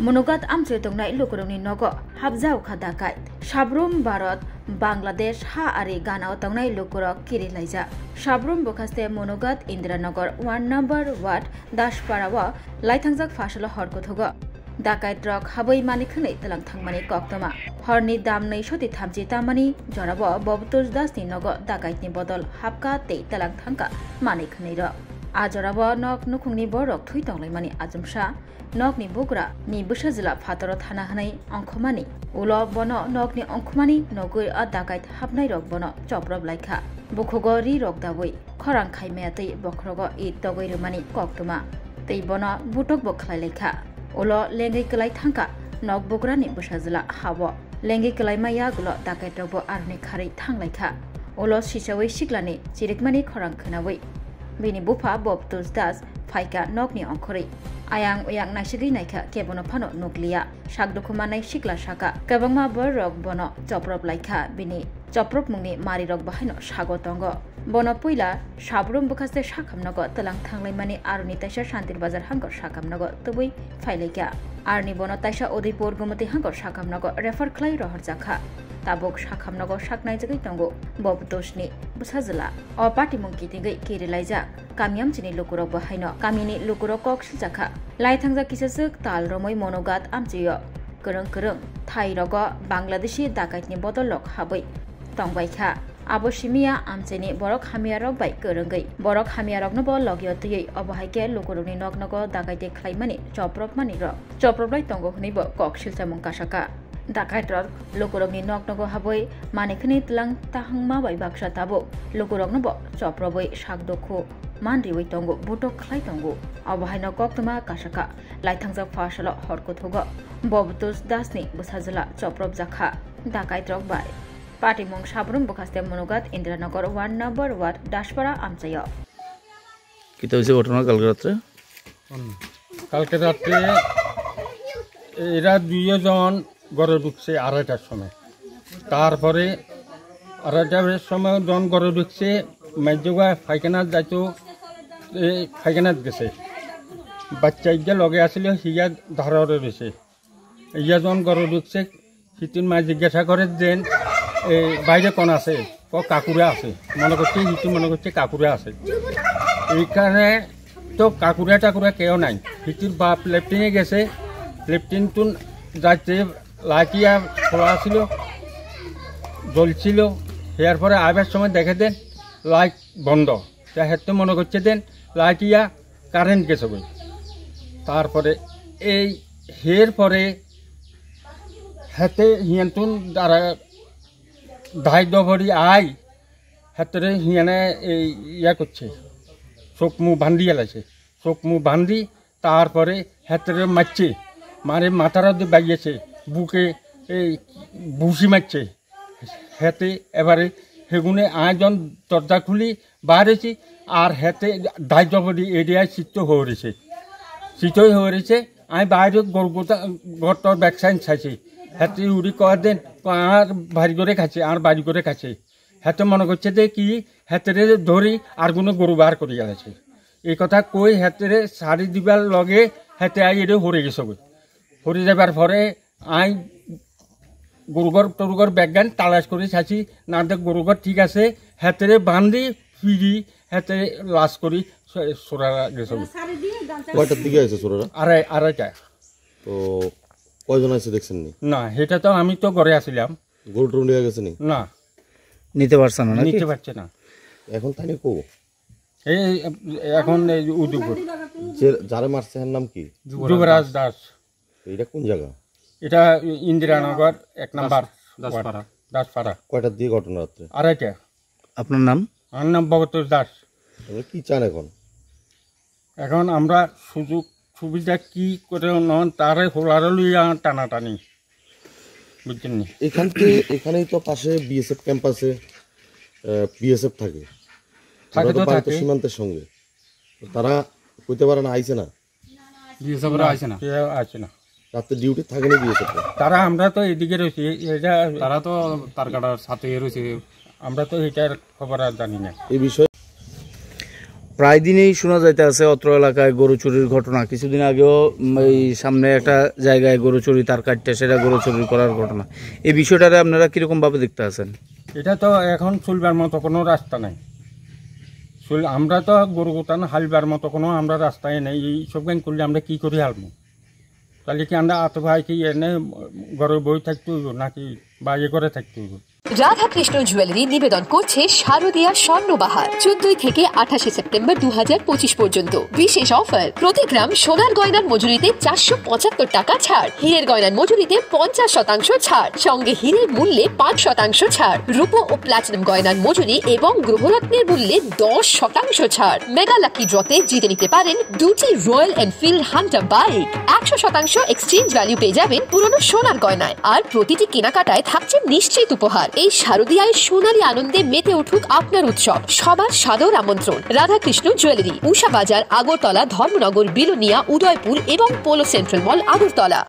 Monogat amche tongnai lokorongni nogo habjau khadakai Sabrum Bharat Bangladesh ha ari Ghana tongnai lokorok kiri laija Sabrum bokhaste Monogat Indranagar 1 number ward Dashpara wa laithangjak fasalo horko thogo Dakai truck habai mani khunai talang thangmani koktoma horni dam nei soti thamji tamani jorabo Bobtos Das ni nogo dakai ni bodol hapka te talang thangka mani khunai ro ajorabo nok nukhungni borok thui tonglai mani ajumsa nok ni bugra ni busajila phataro thana hanai angkhomani ulo bono nok ni angkhomani nogoi a dakai hapnai rok bono choprob laikha bukhogo ri rok dawoi khorang khaime tei bokrogo I togoi rumani koktoma tei bono butok bokhlai laikha ulo lengai klai thangka nok bugra ni busajila hawo lengai klai maya gulo dakai trobo arni khari thanglaikha ulo sisawai siklani chirikmani khorang khnawoi bini bufa Bobtos Das faika nokni angkhori ayang uyang naisigi naikha kebono phano nuklia sakdokuma nai sikla saka kabangma borok bono choprop laikha bini choprop mungni mari rok bahaino sagotongo bono puila Sabrum bokhaste sakhamnago talang thanglai mani aruni taisa Shantir Bazar hangor sakamnago tubui failaika arni bono taisa Udaipur Gumati hangor sakamnago refer khlai rohor jakha tabok sakhamnago saknai jagai tongo Bobtos ni busajila o party mungki tingai kirilaija kamyam chini lokorok bahaino kamini lokorok kok siljakha laithangja kisasuk tal romoi Monogat amchiyo kereng thai rogo Bangladeshi dakaitni bodolok habai tongbaikha abosimia amcheni borok hamia rok bai kerengai borok hamia rok no bo logyo tei obahaike lokorokni noknogo dakaite khlaimani choprok mani ro choproblai tongo hnibo kok silchamung kasaka dakai trok lokorokni noknogo habai manekhni tlang tahangma bai baksa tabo lokorokno bo choprobai sakdokho manriwai tongo butok khlai tongo abahaino koktoma kasaka laithangjak fasalo horko thogo Bobtos Das ni busajila choprop jakha dakai trok bai party mong Sabrum bokhaste Monogat Indranagar 1 number ward Dashpara amchayo কিতা হইছে ঘটনা কালকে রাতে এরা দুইজন ঘরে ঢুকছে আড়াইটার সময় তারপরে আড়াইটার সময় জন ঘরে ঢুকছে মেজগা ফাইখানাত যাইতো ফাইখানাত গেছে বাচ্চা ইয়া লগে আসলে হিয়া ধারে রয়েছে ইয়া জন ঘরে ঢুকছে সিটির মা জিজ্ঞাসা করে দেন বাইরে কোন আছে কাকুরা আছে মনে করছে হিটু মনে করছে কাকুরা আছে এইখানে তো কাকুরা টাকুরা কেউ নাই হিটুর বাপ লেফটিনে গেছে লেফটিন তুন যাচ্ছে লাইটিয়া খোলা ছিল জ্বলছিল এর পরে আবার সময় দেখে দেন লাইট বন্ধ হেতে মনে করছে দেন লাইটিয়া কারেন্ট গেছে বই তারপরে এই হের পরে হেতে হিয়ানতুন দ্বারা ধাই দভরি আই হাতরে হিয়ানে এই ইয়া করছে চোখ মুখ বান্ধি এলাছে চোখ মুখ বান্ধি তারপরে হাতরে মারছে মারে মাথার দিয়ে বাইয়েছে বুকে এই ভুসি মারছে হেতে এবারে সেগুনে আয়জন দরজা খুলি বাইরেছি আর হেতে ধাই দভরি এরিয়ায় চিত্ত হয়ে রয়েছে চিতই হয়ে রয়েছে আমি বাইরে গরুটার ব্যাকসাইন চাইছি হাতে উড়ি কয়া দেন আর বাড়ি করে খাচ্ছে আর বাড়ি করে খাচ্ছে হাতে মনে করছে যে কি হাতেরে ধরি আর কোনো গরু বার করে গেছে এই কথা কই হাতেরে শাড়ি দিবার লগে হাতে আই এটা হরে গেছে হরে যাবার পরে আই গরুঘর ব্যাগান তালাশ করে ছাছি না দেখ গরুঘর ঠিক আছে হাতেরে বান্ধি ফিরি হাতে লাশ করি সোরা গেছে কয়টার দিকে আছে সোরারা আড়াইটা তো কয়জন আছে দেখছেন না সেটা তো আমি তো ঘরে আসিলাম গরু নিয়ে গেছে না নিতে পারছে না নিতে পারছে না এখন তাই কো এই এখন এই উদয়পুর যে যারা মারছে এর নাম কি যুবরাজ দাস এটা কোন জায়গা এটা ইন্দিরানগর 1 নাম্বার দাসপাড়া কয়টার দিকে ঘটনা রাত্রে আড়াইটা আপনার নাম আমার নাম ববতোষ দাস তুমি কি চান এখন আমরা সুযোগ সুবিধা কি করে নন তারে হোলারে লইয়া টানাটানি বুঝছেন নি এখানেই তো পাশে বিএসএফ ক্যাম্প আছে বিএসএফ থাকে তো থাকে সীমান্তের সঙ্গে তারা কইতে পারে না আইছে না বিএসএফরা আইছে না রাতে ডিউটি থাকে না বিএসএফ তারা আমরা তো এদিকে রয়েছি এটা তারা তো তার কাটার সাথে রয়েছে আমরা তো এটার খবর আর জানি না এই বিষয়ে প্রায় দিনেই শোনা যাইতে আছে অত্র এলাকায় গরু চুরির ঘটনা। কিছুদিন আগেও এই সামনে একটা জায়গায় গরু চুরি, তার কাটতে সেটা গরু চুরি করার ঘটনা। এই বিষয়টারে আপনারা কিরকম ভাবে দেখতে আছেন? এটা তো এখন চলবার মতো কোনো রাস্তা নাই। আমরা তো গরু গোটান হালবার মতো কোনো আমরা রাস্তায় নেই। এই সব গান করলে আমরা কি করি হালবো? তাহলে কি আমরা আত ভাই কি এনে ঘরে বই থাকতে হইব নাকি বা ইয়ে করে থাকতে হইব? রাধাকৃষ্ণ জুয়েলারি নিবেদন করছে শারদীয়া স্বর্ণবাহার 14 থেকে 28 সেপ্টেম্বর 2025 পর্যন্ত। বিশেষ অফার, প্রতি গ্রাম সোনার গয়নার মজুরিতে 475 টাকা ছাড়, হীরের গয়নার মজুরিতে 50% ছাড়, সঙ্গে হীরের মূল্যে 5% ছাড়, রূপো ও প্লাটিনাম গয়নার মজুরি এবং গ্রহরত্নের মূল্যে 10% ছাড়। মেগা লাকি ড্রতে জিতে নিতে পারেন 2টি royal Enfield Hunter bike. 100% exchange value পেয়ে যাবেন পুরনো সোনার গয়নায়, আর প্রতিটি কেনাকাটায় থাকছে নিশ্চিত উপহার। এই শারদীয়ায় সোনালী আনন্দে মেতে উঠুক আপনার উৎসব। সবার সাদর আমন্ত্রণ। রাধাকৃষ্ণ জুয়েলারি, উষা বাজার, আগরতলা, ধর্মনগর, বিলোনিয়া, উদয়পুর এবং পোলো সেন্ট্রাল মল, আগরতলা।